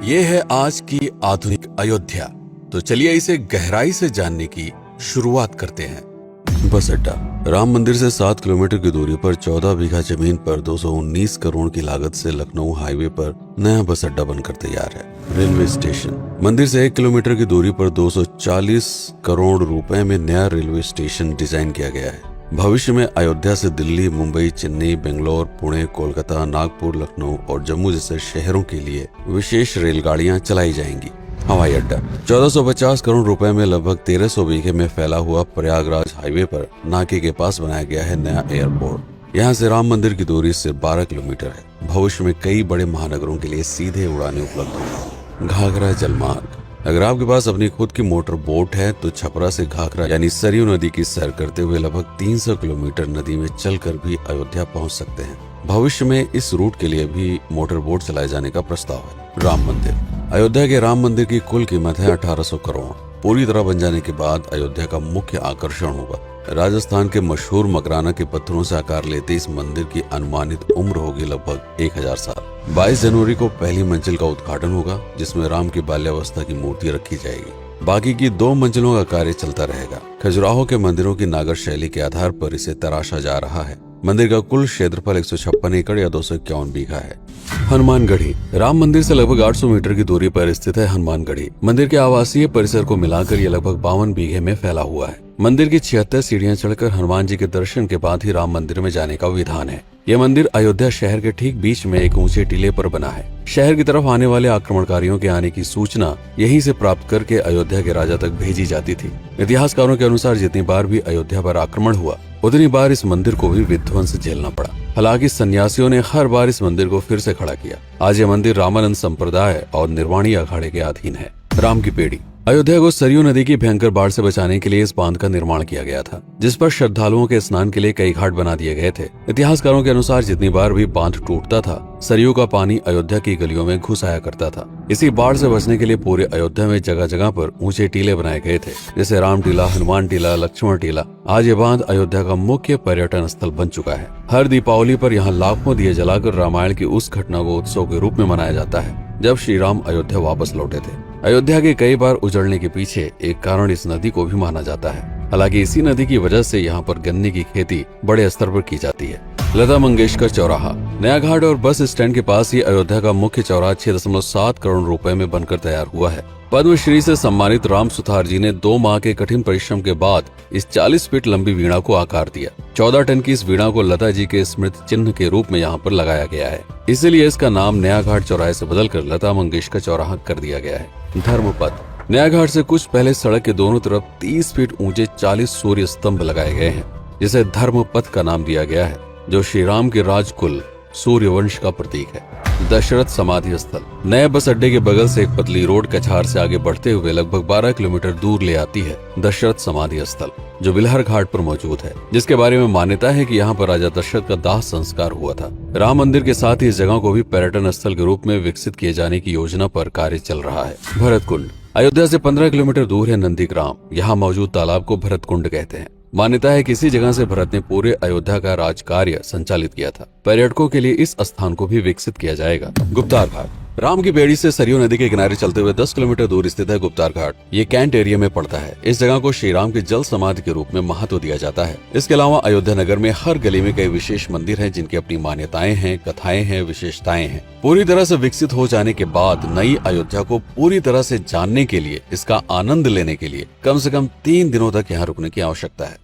ये है आज की आधुनिक अयोध्या। तो चलिए इसे गहराई से जानने की शुरुआत करते हैं। बस अड्डा। राम मंदिर से 7 किलोमीटर की दूरी पर 14 बीघा जमीन पर 219 करोड़ की लागत से लखनऊ हाईवे पर नया बस अड्डा बनकर तैयार है। Railway station. मंदिर से 1 किलोमीटर की दूरी पर 240 करोड़ रुपए में नया रेलवे स्टेशन डिजाइन किया गया है। भविष्य में अयोध्या से दिल्ली, मुंबई, चेन्नई, बेंगलोर, पुणे, कोलकाता, नागपुर, लखनऊ और जम्मू जैसे शहरों के लिए विशेष रेलगाड़ियां चलाई जाएंगी। हवाई अड्डा। 1450 करोड़ रुपए में लगभग 1300 बीघे में फैला हुआ प्रयागराज हाईवे पर नाके के पास बनाया गया है नया एयरपोर्ट। यहाँ से राम मंदिर की दूरी सिर्फ 12 किलोमीटर है। भविष्य में कई बड़े महानगरों के लिए सीधे उड़ानें उपलब्ध होंगी। घाघरा जलमार्ग। अगर आपके पास अपनी खुद की मोटर बोट है तो छपरा से घाघरा यानी सरयू नदी की सैर करते हुए लगभग 300 किलोमीटर नदी में चलकर भी अयोध्या पहुंच सकते हैं। भविष्य में इस रूट के लिए भी मोटर बोट चलाए जाने का प्रस्ताव है। राम मंदिर। अयोध्या के राम मंदिर की कुल कीमत है 1800 करोड़। पूरी तरह बन जाने के बाद अयोध्या का मुख्य आकर्षण होगा। राजस्थान के मशहूर मकराना के पत्थरों से आकार लेते इस मंदिर की अनुमानित उम्र होगी लगभग 1000 साल। 22 जनवरी को पहली मंजिल का उद्घाटन होगा, जिसमें राम की बाल्यावस्था की मूर्ति रखी जाएगी। बाकी की 2 मंजिलों का कार्य चलता रहेगा। खजुराहो के मंदिरों की नागर शैली के आधार पर इसे तराशा जा रहा है। मंदिर का कुल क्षेत्रफल 156 एकड़ या 251 बीघा है। हनुमानगढ़ी। राम मंदिर से लगभग 800 मीटर की दूरी पर स्थित है हनुमानगढ़ी। मंदिर के आवासीय परिसर को मिलाकर यह लगभग 52 बीघे में फैला हुआ है। मंदिर की 76 सीढ़ियां चढ़कर हनुमान जी के दर्शन के बाद ही राम मंदिर में जाने का विधान है। यह मंदिर अयोध्या शहर के ठीक बीच में एक ऊंचे टीले पर बना है। शहर की तरफ आने वाले आक्रमणकारियों के आने की सूचना यहीं से प्राप्त करके अयोध्या के राजा तक भेजी जाती थी। इतिहासकारों के अनुसार जितनी बार भी अयोध्या पर आक्रमण हुआ उतनी बार इस मंदिर को भी विध्वंस झेलना पड़ा। हालांकि सन्यासियों ने हर बार इस मंदिर को फिर से खड़ा किया। आज यह मंदिर रामानंद संप्रदाय और निर्वाणी अखाड़े के अधीन है। राम की पेड़ी। अयोध्या को सरयू नदी की भयंकर बाढ़ से बचाने के लिए इस बांध का निर्माण किया गया था, जिस पर श्रद्धालुओं के स्नान के लिए कई घाट बना दिए गए थे। इतिहासकारों के अनुसार जितनी बार भी बांध टूटता था, सरयू का पानी अयोध्या की गलियों में घुस आया करता था। इसी बाढ़ से बचने के लिए पूरे अयोध्या में जगह जगह पर ऊंचे टीले बनाए गए थे, जैसे राम टीला, हनुमान टीला, लक्ष्मण टीला। आज ये बांध अयोध्या का मुख्य पर्यटन स्थल बन चुका है। हर दीपावली पर यहाँ लाखों दिए जलाकर रामायण की उस घटना को उत्सव के रूप में मनाया जाता है जब श्री राम अयोध्या वापस लौटे थे। अयोध्या के कई बार उजड़ने के पीछे एक कारण इस नदी को भी माना जाता है। हालांकि इसी नदी की वजह से यहाँ पर गन्ने की खेती बड़े स्तर पर की जाती है। लता मंगेशकर चौराहा। नया घाट और बस स्टैंड के पास ही अयोध्या का मुख्य चौराहा 6.7 करोड़ रुपए में बनकर तैयार हुआ है। पद्मश्री से सम्मानित राम सुथार जी ने 2 माह के कठिन परिश्रम के बाद इस 40 फीट लंबी वीणा को आकार दिया। 14 टन की इस वीणा को लता जी के स्मृति चिन्ह के रूप में यहाँ पर लगाया गया है। इसीलिए इसका नाम नया घाट चौराहे से बदलकर लता मंगेशकर चौराहा कर दिया गया है। धर्मपथ। नया घाट से कुछ पहले सड़क के दोनों तरफ 30 फीट ऊंचे 40 सूर्य स्तंभ लगाए गए हैं, जिसे धर्मपथ का नाम दिया गया है, जो श्री राम के राजकुल सूर्यवंश का प्रतीक है। दशरथ समाधि स्थल। नए बस अड्डे के बगल से एक पतली रोड कछार से आगे बढ़ते हुए लगभग 12 किलोमीटर दूर ले आती है दशरथ समाधि स्थल, जो बिलहर घाट पर मौजूद है, जिसके बारे में मान्यता है कि यहाँ पर राजा दशरथ का दाह संस्कार हुआ था। राम मंदिर के साथ ही इस जगह को भी पर्यटन स्थल के रूप में विकसित किए जाने की योजना पर कार्य चल रहा है। भरत कुंड। अयोध्या से 15 किलोमीटर दूर है नंदीग्राम। यहाँ मौजूद तालाब को भरत कुंड कहते हैं। मान्यता है कि इसी जगह से भरत ने पूरे अयोध्या का राज कार्य संचालित किया था। पर्यटकों के लिए इस स्थान को भी विकसित किया जाएगा। गुप्तार घाट। राम की बेड़ी से सरयू नदी के किनारे चलते हुए 10 किलोमीटर दूर स्थित है गुप्तार घाट। ये कैंट एरिया में पड़ता है। इस जगह को श्री राम के जल समाधि के रूप में महत्व दिया जाता है। इसके अलावा अयोध्या नगर में हर गली में कई विशेष मंदिर हैं, जिनकी अपनी मान्यताएं हैं, कथाएं हैं, विशेषताएं हैं। पूरी तरह से विकसित हो जाने के बाद नई अयोध्या को पूरी तरह से जानने के लिए, इसका आनंद लेने के लिए कम से कम 3 दिनों तक यहाँ रुकने की आवश्यकता है।